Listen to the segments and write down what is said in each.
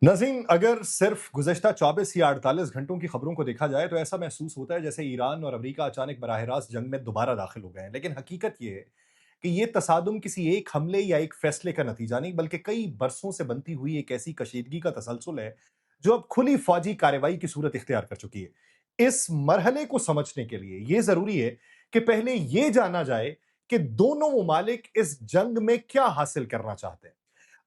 नाज़रीन, अगर सिर्फ गुज़श्ता 24 या 48 घंटों की खबरों को देखा जाए तो ऐसा महसूस होता है जैसे ईरान और अमेरिका अचानक बराह रास्त जंग में दोबारा दाखिल हो गए हैं। लेकिन हकीकत ये है कि ये तसादुम किसी एक हमले या एक फैसले का नतीजा नहीं, बल्कि कई बरसों से बनती हुई एक ऐसी कशीदगी का तसलसल है जो अब खुली फौजी कार्रवाई की सूरत इख्तियार कर चुकी है। इस मरहले को समझने के लिए ये जरूरी है कि पहले ये जाना जाए कि दोनों ममालिक इस जंग में क्या हासिल करना चाहते हैं।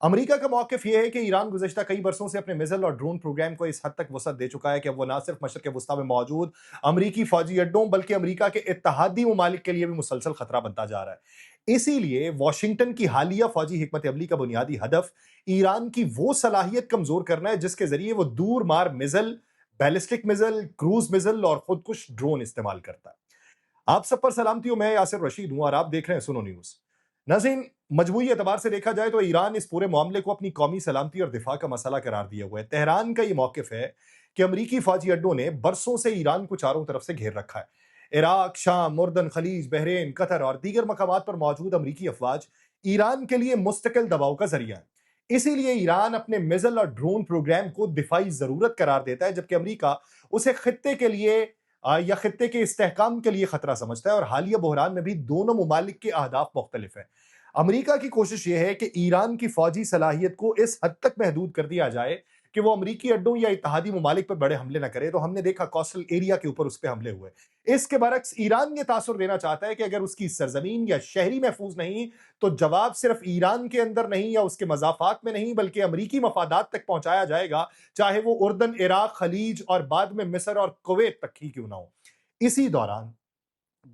अमेरिका का मौक़िफ़ ये है कि ईरान गुज़श्ता कई बरसों से अपने मिसाइल और ड्रोन प्रोग्राम को इस हद तक वसअत दे चुका है कि अब वो ना सिर्फ मशरिक़ वस्ता में मौजूद अमरीकी फ़ौजी अड्डों बल्कि अमेरिका के इत्तहादी ममालिक के लिए भी मुसलसल खतरा बनता जा रहा है। इसीलिए वाशिंगटन की हालिया फ़ौजी हिकमत अमली का बुनियादी हदफ ईरान की वो सलाहियत कमज़ोर करना है जिसके ज़रिए वो दूर मार missile, ballistic missile, cruise missile और खुदकुश ड्रोन इस्तेमाल करता है। आप सब पर सलामती हो, मैं यासिर रशीद हूं और आप देख रहे हैं सुनो न्यूज। नाज़रीन, मजमूई एतबार से देखा जाए तो ईरान इस पूरे मामले को अपनी कौमी सलामती और दिफा का मसला करार दिया हुआ है। तेहरान का ये मौकिफ है कि अमरीकी फौजी अड्डों ने बरसों से ईरान को चारों तरफ से घेर रखा है। इराक, शाम, उर्दन, खलीज, बहरेन, कतर और दीगर मकामात पर मौजूद अमरीकी अफवाज ईरान के लिए मुस्तकिल दबाव का जरिया है। इसीलिए ईरान अपने मिसाइल और ड्रोन प्रोग्राम को दिफाई जरूरत करार देता है, जबकि अमरीका उसे खित्ते के लिए या खित्ते के इस्तेहकाम के लिए खतरा समझता है। और हालिया बहरान में भी दोनों ममालिक के अहदाफ मुख्तलिफ हैं। अमरीका की कोशिश यह है कि ईरान की फौजी सलाहियत को इस हद तक महदूद कर दिया जाए कि वो अमरीकी अड्डों या इत्तहादी ममालिक पर बड़े हमले न करे। तो हमने देखा कोस्टल एरिया के ऊपर उस पर हमले हुए। इसके बरक्स ईरान ये तासुर देना चाहता है कि अगर उसकी सरजमीन या शहरी महफूज नहीं, तो जवाब सिर्फ ईरान के अंदर नहीं या उसके मजाफात में नहीं, बल्कि अमरीकी मफादात तक पहुंचाया जाएगा, चाहे वो उर्दन, इराक, खलीज और बाद में मिस्र और कुवैत तक ही क्यों ना हो। इसी दौरान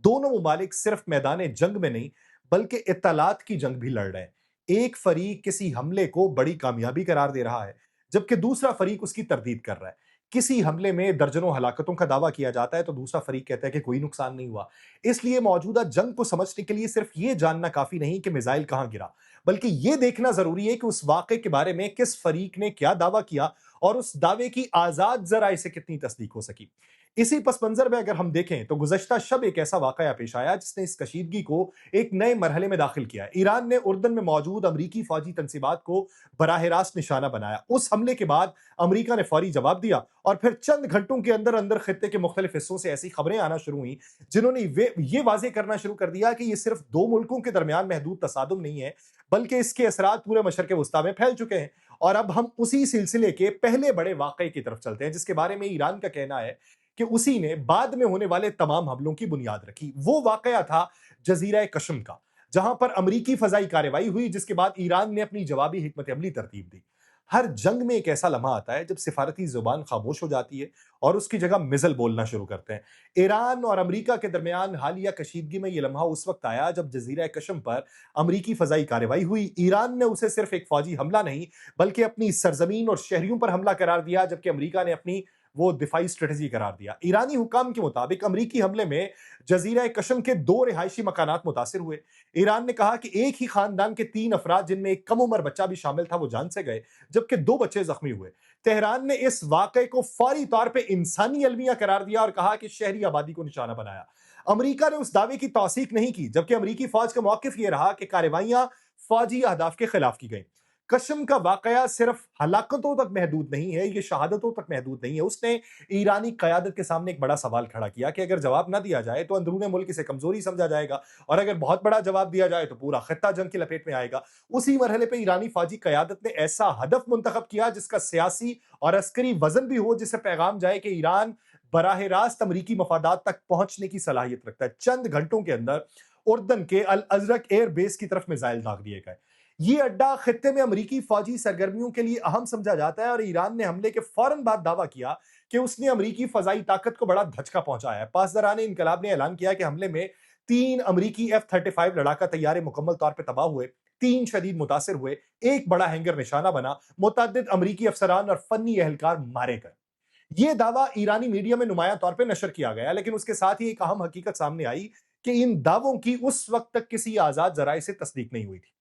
दोनों ममालिक सिर्फ मैदान जंग में नहीं, बल्कि इत्तलात की जंग भी लड़ रहे हैं। एक फरीक किसी हमले को बड़ी कामयाबी करार दे रहा है, जबकि दूसरा फरीक उसकी तरदीद कर रहा है। किसी हमले में दर्जनों हलाकतों का दावा किया जाता है तो दूसरा फरीक कहता है कि कोई नुकसान नहीं हुआ। इसलिए मौजूदा जंग को समझने के लिए सिर्फ ये जानना काफी नहीं कि मिसाइल कहां गिरा, बल्कि ये देखना जरूरी है कि उस वाक़े के बारे में किस फरीक ने क्या दावा किया और उस दावे की आजाद जराये से कितनी तस्दीक हो सकी। इसी पस मंजर में अगर हम देखें तो गुज़श्ता शब एक ऐसा वाक़या पेश आया जिसने इस कशीदगी को एक नए मरहले में दाखिल किया। ईरान ने उर्दन में मौजूद अमरीकी फ़ौजी तंसीबात को बराह रास्त निशाना बनाया। उस हमले के बाद अमरीका ने फौरी जवाब दिया और फिर चंद घंटों के अंदर अंदर खित्ते के मुख्तलिफ हिस्सों से ऐसी खबरें आना शुरू हुई जिन्होंने ये वाज़ेह करना शुरू कर दिया कि ये सिर्फ दो मुल्कों के दरमियान महदूद तसादुम नहीं है, बल्कि इसके असरात पूरे मशरक़ वस्ता में फैल चुके हैं। और अब हम उसी सिलसिले के पहले बड़े वाक़ये की तरफ चलते हैं, जिसके बारे में ईरान का कहना है कि उसी ने बाद में होने वाले तमाम हमलों की बुनियाद रखी। वो वाकया था जजीरा कशम का, जहां पर अमरीकी फजाई कार्रवाई हुई, जिसके बाद ईरान ने अपनी जवाबी हिकमत अमली तरतीब दी। हर जंग में एक ऐसा लम्हा आता है जब सिफारती जुबान खामोश हो जाती है और उसकी जगह मिसल बोलना शुरू करते हैं। ईरान और अमरीका के दरमियान हालिया कशीदगी में यह लम्हा उस वक्त आया जब जजीरा कशम पर अमरीकी फजाई कार्रवाई हुई। ईरान ने उसे सिर्फ एक फौजी हमला नहीं, बल्कि अपनी सरजमीन और शहरियों पर हमला करार दिया, जबकि अमरीका ने अपनी वो दिफाई स्ट्रेटजी करार दिया। ईरानी हुकाम के मुताबिक अमरीकी हमले में जजीरा कशम के दो रिहायशी मकानात मुतासिर हुए। ईरान ने कहा कि एक ही खानदान के 3 अफराद, जिनमें एक कम उम्र बच्चा भी शामिल था, वो जान से गए, जबकि 2 बच्चे जख्मी हुए। तेहरान ने इस वाकये को फौरी तौर पर इंसानी अलमिया करार दिया और कहा कि शहरी आबादी को निशाना बनाया। अमरीका ने उस दावे की तौसीक नहीं की, जबकि अमरीकी फौज का मौकिफ यह रहा कि कार्रवाइयां फौजी अहदाफ के खिलाफ की गई। कशम का वाकया सिर्फ हलाकतों तक महदूद नहीं है, ये शहादतों तक महदूद नहीं है। उसने ईरानी क़यादत के सामने एक बड़ा सवाल खड़ा किया कि अगर जवाब ना दिया जाए तो अंदरूने मुल्क इसे कमजोरी समझा जाएगा, और अगर बहुत बड़ा जवाब दिया जाए तो पूरा खित्ता जंग की लपेट में आएगा। उसी मरहले पे ईरानी फौजी क़यादत ने ऐसा हदफ मुंतखब किया जिसका सियासी और अस्करी वजन भी हो, जिससे पैगाम जाए कि ईरान बराह रास्त अमरीकी मफादात तक पहुंचने की सलाहियत रखता है। चंद घंटों के अंदर उर्दन के अल अजरक एयर बेस की तरफ मिसाइल दाग दिए गए। ये अड्डा खित्ते में अमरीकी फौजी सरगर्मियों के लिए अहम समझा जाता है और ईरान ने हमले के फौरन बाद दावा किया कि उसने अमरीकी फजाई ताकत को बड़ा धचका पहुंचाया है। पासदारान इनकलाब ने ऐलान किया कि हमले में 3 अमरीकी F-35 लड़ाका तैयारे मुकम्मल तौर पर तबाह हुए, 3 शदीद मुतासिर हुए, एक बड़ा हैंगर निशाना बना, मुतअद्दिद अमरीकी अफसरान और फन्नी एहलकार मारे गए। ये दावा ईरानी मीडिया में नुमाया तौर पर नशर किया गया, लेकिन उसके साथ ही एक अहम हकीकत सामने आई कि इन दावों की उस वक्त तक किसी आजाद जराये से तस्दीक नहीं हुई थी।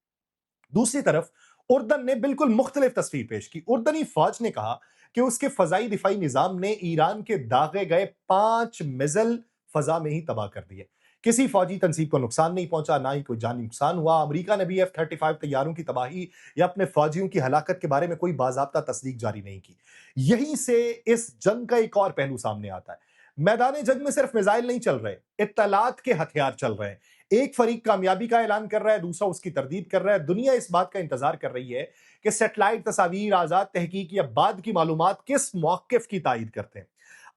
दूसरी तरफ उर्दन ने बिल्कुल मुख्तलिफ तस्वीर पेश की। उर्दनी फौज ने कहा कि उसके फजाई दिफाई निजाम ने ईरान के दागे गए 5 मिसाइल फजा में ही तबाह कर दिए। किसी फौजी तंसीब को नुकसान नहीं पहुंचा, ना ही कोई जानी नुकसान हुआ। अमेरिका ने भी F-35 तैयारों की तबाही या अपने फौजियों की हलाकत के बारे में कोई बाज़ाब्ता तस्दीक जारी नहीं की। यहीं से इस जंग का एक और पहलू सामने आता है। मैदान जंग में सिर्फ मिसाइल नहीं चल रहे, इत्तलात के हथियार चल रहे हैं। एक फरीक कामयाबी का ऐलान कर रहा है, दूसरा उसकी तरदीद कर रहा है। दुनिया इस बात का इंतजार कर रही है कि सैटेलाइट तस्वीर, आजाद तहकीक या बाद की मालूमात किस मौक़िफ़ की तायीद करते हैं।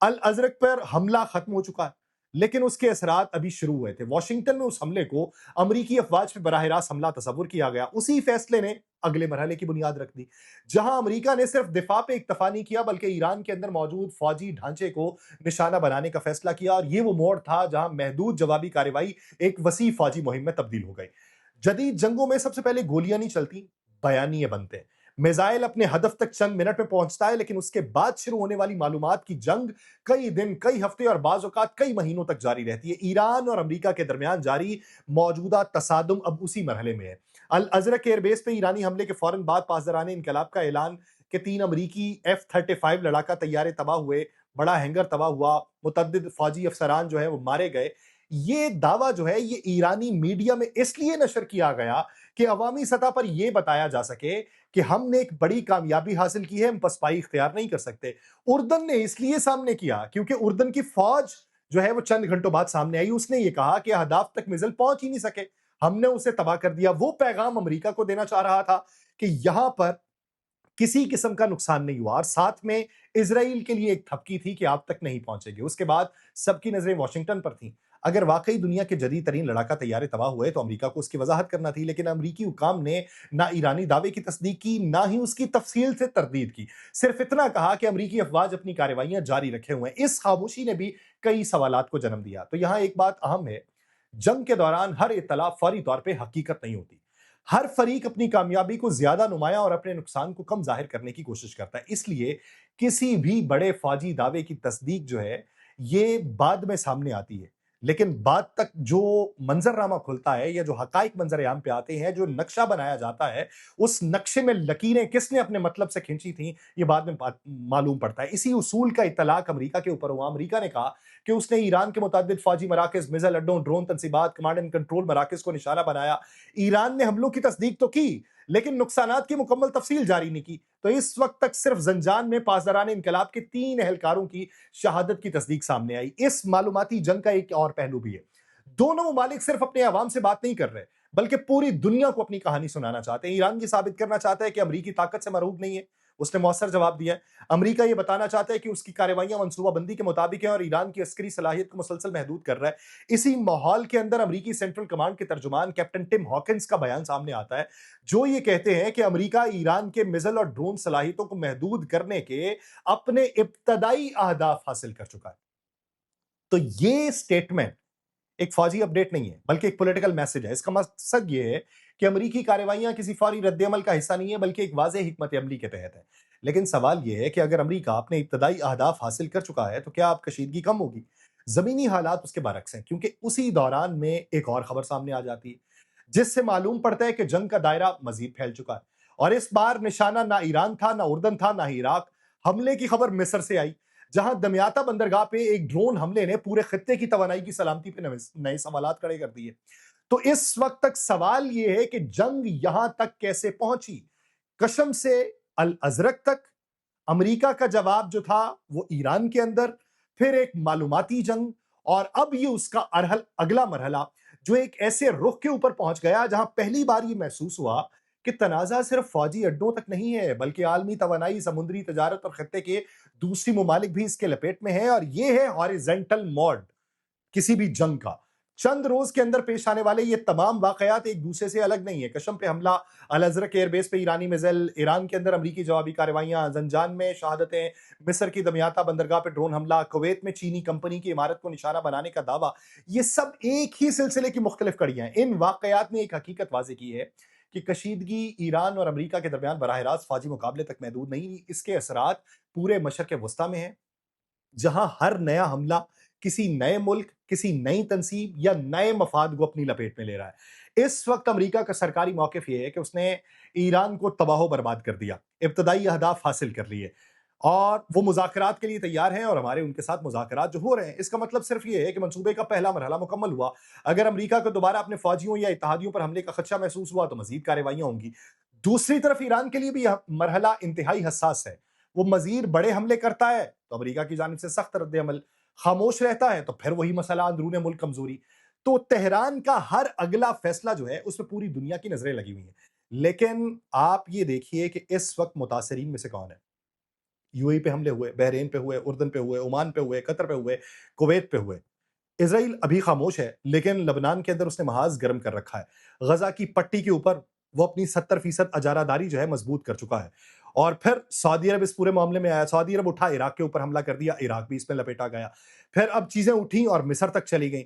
अल अज़रक पर हमला खत्म हो चुका है, लेकिन उसके असरात अभी शुरू हुए थे। वॉशिंगटन में उस हमले को अमरीकी अफवाज पे बराह रास्त हमला तस्वुर किया गया। उसी फैसले ने अगले मरहले की बुनियाद रख दी, जहां अमरीका ने सिर्फ दिफा पे इक्तफा नहीं किया, बल्कि ईरान के अंदर मौजूद फौजी ढांचे को निशाना बनाने का फैसला किया। और ये वो मोड़ था जहां महदूद जवाबी कार्रवाई एक वसी फौजी मुहिम में तब्दील हो गई। जदीद जंगों में सबसे पहले गोलियां नहीं चलती, बयानिए बनते हैं। मिसाइल अपने हदफ तक चंद मिनट में पहुंचता है, लेकिन उसके बाद शुरू होने वाली मालूमात की जंग कई दिन, कई हफ्ते और बाज़ औक़ात कई महीनों तक जारी रहती है। ईरान और अमेरिका के दरमियान जारी मौजूदा तसादुम अब उसी मरहले में है। अल अज़रक एयरबेस पे ईरानी हमले के फौरन बाद पासदारान इनकलाब का ऐलान कि 3 अमरीकी F-35 लड़ाका तैयारे तबाह हुए, बड़ा हैंगर तबाह हुआ, मुतअद्दिद फौजी अफसरान जो है वो मारे गए। ये दावा जो है ये ईरानी मीडिया में इसलिए नशर किया गया कि अवामी सतह पर यह बताया जा सके कि हमने एक बड़ी कामयाबी हासिल की है, हम पसपाई इख्तियार नहीं कर सकते। उर्दन ने इसलिए सामने किया क्योंकि उर्दन की फौज जो है वो चंद घंटों बाद सामने आई। उसने ये कहा कि अहदाफ तक मिसाइल पहुंच ही नहीं सके, हमने उसे तबाह कर दिया। वो पैगाम अमेरिका को देना चाह रहा था कि यहां पर किसी किस्म का नुकसान नहीं हुआ, और साथ में इजराइल के लिए एक थपकी थी कि आप तक नहीं पहुंचेगी। उसके बाद सबकी नजरें वॉशिंगटन पर थीं। अगर वाकई दुनिया के जदीद तरीन लड़ाका तैयारे तबाह हुए तो अमेरिका को उसकी वजाहत करना थी, लेकिन अमेरिकी हुकाम ने ना ईरानी दावे की तस्दीक की, ना ही उसकी तफसील से तरदीद की। सिर्फ इतना कहा कि अमेरिकी अफवाज अपनी कार्रवाइयां जारी रखे हुए हैं। इस खामोशी ने भी कई सवालात को जन्म दिया। तो यहां एक बात अहम है, जंग के दौरान हर इत्तला फौरी तौर पर हकीकत नहीं होती। हर फरीक अपनी कामयाबी को ज्यादा नुमाया और अपने नुकसान को कम जाहिर करने की कोशिश करता है। इसलिए किसी भी बड़े फौजी दावे की तस्दीक जो है ये बाद में सामने आती है, लेकिन बाद तक जो मंजरनामा खुलता है या जो हकाइक मंजर-ए-आम पे आते हैं, जो नक्शा बनाया जाता है, उस नक्शे में लकीरें किसने अपने मतलब से खींची थी, ये बाद में मालूम पड़ता है। इसी उसूल का इत्तलाक अमेरिका के ऊपर हुआ। अमेरिका ने कहा कि उसने ईरान के मुतअद्दिद फौजी मराकज़, मिसाइल अड्डों, ड्रोन तंसीबात, कमांड एंड कंट्रोल मराकज़ को निशाना बनाया। ईरान ने हमलों की तस्दीक तो की, लेकिन नुकसानात की मुकम्मल तफसील जारी नहीं की। तो इस वक्त तक सिर्फ ज़ंजान में पासदारान इनकलाब के 3 एहलकारों की शहादत की तस्दीक सामने आई। इस मालूमाती जंग का एक और पहलू भी है। दोनों ममालिक सिर्फ अपने अवाम से बात नहीं कर रहे, बल्कि पूरी दुनिया को अपनी कहानी सुनाना चाहते हैं। ईरान ये साबित करना चाहता है कि अमरीकी ताकत से मरऊब नहीं है, उसने मौसर जवाब दिया है। अमरीका ये बताना चाहता है कि उसकी कार्रवाइयां मनसूबाबंदी के मुताबिक है और ईरान की अस्करी सलाहियत को मुसलसल महदूद कर रहा है। इसी माहौल के अंदर अमरीकी सेंट्रल कमांड के तर्जुमान कैप्टन टिम हॉकिंस का बयान सामने आता है, जो ये कहते हैं कि अमरीका ईरान के मिसाइल और ड्रोन सलाहियतों को महदूद करने के अपने इब्तदाई अहदाफ हासिल कर चुका है। तो ये स्टेटमेंट एक फौजी अपडेट नहीं है, बल्कि एक पॉलिटिकल मैसेज है। इसका मकसद ये है कि अमरीकी कार्रवाइयां किसी फौरी रद्द-ए-अमल का हिस्सा नहीं है, बल्कि एक वाज़ेह हिकमत अमली के तहत है। लेकिन सवाल ये है कि अगर अमरीका अपने इब्तदाई अहदाफ हासिल कर चुका है, तो क्या अब कशीदगी कम होगी? ज़मीनी हालात उसके बरअक्स हैं, क्योंकि उसी दौरान में एक और खबर सामने आ जाती है, जिससे मालूम पड़ता है कि जंग का दायरा मज़ीद फैल चुका है। और इस बार निशाना ना ईरान था, ना उर्दन था, ना ही इराक। हमले की खबर मिस्र से आई, जहां दमियाता बंदरगाह पे एक ड्रोन हमले ने पूरे खित्ते की तवानाई की सलामती पे नए सवालात खड़े कर दिए। तो इस वक्त तक सवाल यह है कि जंग यहां तक कैसे पहुंची? कशम से अल अजरक तक अमेरिका का जवाब जो था वो ईरान के अंदर, फिर एक मालूमाती जंग, और अब ये उसका अगला मरहला जो एक ऐसे रुख के ऊपर पहुंच गया जहां पहली बार ये महसूस हुआ कि तनाजा सिर्फ फौजी अड्डों तक नहीं है, बल्कि आलमी तवानाई, समुद्री तजारत और खत्ते के दूसरी ममालिक भी इसके लपेट में है। और ये है हॉरिजेंटल मॉड किसी भी जंग का। चंद रोज के अंदर पेश आने वाले ये तमाम वाकयात एक दूसरे से अलग नहीं है। कशम पे हमला, अल अजरक एयरबेस पे ईरानी मिसाइल, ईरान के अंदर अमरीकी जवाबी कार्रवाइयां, जंजान में शहादतें, मिस्र की दमियाता बंदरगाह पे ड्रोन हमला, कुवैत में चीनी कंपनी की इमारत को निशाना बनाने का दावा, ये सब एक ही सिलसिले की मुख्तलिफ कड़ियां हैं। इन वाकयात ने एक हकीकत वाज़ेह की है कि कशीदगी ईरान और अमरीका के दरमियान बराह रास्त फौजी मुकाबले तक महदूद नहीं, इसके असरात पूरे मशरक़ वस्ता में हैं, जहां हर नया हमला किसी नए मुल्क, किसी नई तंसीब या नए मफाद को अपनी लपेट में ले रहा है। इस वक्त अमेरिका का सरकारी मौक़िफ़ ये है कि उसने ईरान को तबाह बर्बाद कर दिया, इब्तदाई अहदाफ हासिल कर लिए। और वो मुज़ाकरात के लिए तैयार हैं और हमारे उनके साथ मुज़ाकरात जो हो रहे हैं, इसका मतलब सिर्फ ये है कि मंसूबे का पहला मरहला मुकम्मल हुआ। अगर अमेरिका को दोबारा अपने फौजियों या इत्तहादियों पर हमले का खदशा महसूस हुआ, तो मज़ीद कार्रवाइयाँ होंगी। दूसरी तरफ ईरान के लिए भी यह मरहला इंतहाई हसास है। वो मज़ीद बड़े हमले करता है, तो अमेरिका की जानिब से सख्त रद्द-ए-अमल, खामोश रहता है, तो फिर वही मसला अंदरूने मुल्क कमज़ोरी। तो तेहरान का हर अगला फैसला जो है, उसमें पूरी दुनिया की नज़रें लगी हुई हैं। लेकिन आप ये देखिए कि इस वक़्त मुतासिरीन में से कौन है? यूएई पे हमले हुए, बहरीन पे हुए, उर्दन पे हुए, ओमान पे हुए, कतर पे हुए, कुवैत पे हुए। इज़राइल अभी खामोश है, लेकिन लबनान के अंदर उसने महाज़ गर्म कर रखा है। गज़ा की पट्टी के ऊपर वो अपनी 70% अजारादारी जो है मज़बूत कर चुका है। और फिर सऊदी अरब इस पूरे मामले में आया, सऊदी अरब उठा, इराक के ऊपर हमला कर दिया, इराक भी इसमें लपेटा गया। फिर अब चीज़ें उठी और मिस्र तक चली गईं।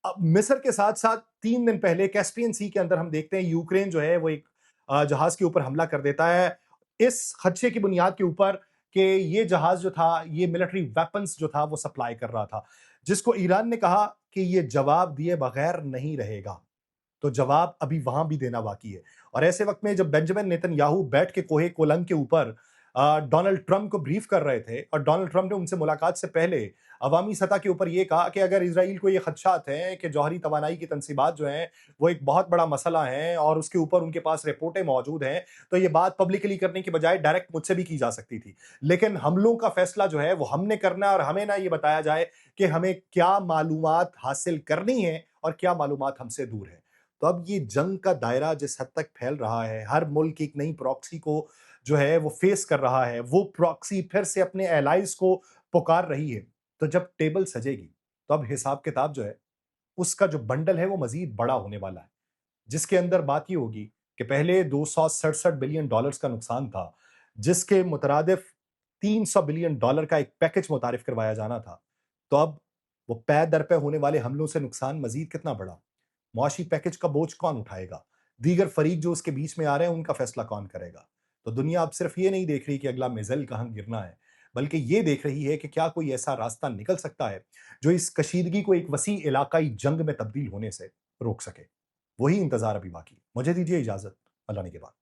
अब मिस्र के साथ-साथ 3 दिन पहले कैस्पियन सी के अंदर हम देखते हैं यूक्रेन जो है वो एक जहाज़ के ऊपर हमला कर देता है। इस खदशे की बुनियाद के ऊपर कि ये जहाज़ जो था, ये मिलिट्री वेपन्स जो था वो सप्लाई कर रहा था। जिसको ईरान ने कहा कि ये जवाब दिए बगैर नहीं रहेगा। तो जवाब अभी वहां भी देना बाकी है। और ऐसे वक्त में जब बेंजामिन नेतन्याहू बैठ के कोहे कोलंग के ऊपर डोनाल्ड ट्रंप को ब्रीफ कर रहे थे और डोनाल्ड ट्रंप ने उनसे मुलाकात से पहले अवामी सतह के ऊपर यह कहा कि अगर इसराइल को ये खदशात हैं कि जौहरी तवानाई की तनसीबात जो हैं वो एक बहुत बड़ा मसला है और उसके ऊपर उनके पास रिपोर्टें मौजूद हैं, तो ये बात पब्लिकली करने की बजाय डायरेक्ट मुझसे भी की जा सकती थी। लेकिन हमलों का फैसला जो है वो हमने करना है और हमें ना ये बताया जाए कि हमें क्या मालूमात हासिल करनी है और क्या मालूमात हमसे दूर है। तो अब ये जंग का दायरा जिस हद तक फैल रहा है, हर मुल्क एक नई प्रॉक्सी को जो है वो फेस कर रहा है, वो प्रॉक्सी फिर से अपने एलाइज को पुकार रही है। तो जब टेबल सजेगी, तो अब हिसाब-किताब जो है, उसका जो बंडल है वो मज़ीद बड़ा होने वाला है। जिसके अंदर बात ये होगी कि पहले 267 बिलियन डॉलर्स का नुकसान था, जिसके मुतरादिफ 300 बिलियन डॉलर का एक पैकेज मुतारिफ करवाया जाना था। तो अब वो पै दर पे होने वाले हमलों से नुकसान मज़ीद कितना बढ़ा? मुआशी पैकेज का बोझ कौन उठाएगा? दीगर फरीक जो उसके बीच में आ रहे हैं, उनका फैसला कौन करेगा? तो दुनिया अब सिर्फ ये नहीं देख रही कि अगला मिसाइल कहाँ गिरना है, बल्कि ये देख रही है कि क्या कोई ऐसा रास्ता निकल सकता है, जो इस कशीदगी को एक वसी इलाकाई जंग में तब्दील होने से रोक सके। वही इंतजार अभी बाकी है। मुझे दीजिए इजाजत। अल्लाह ने के बाद।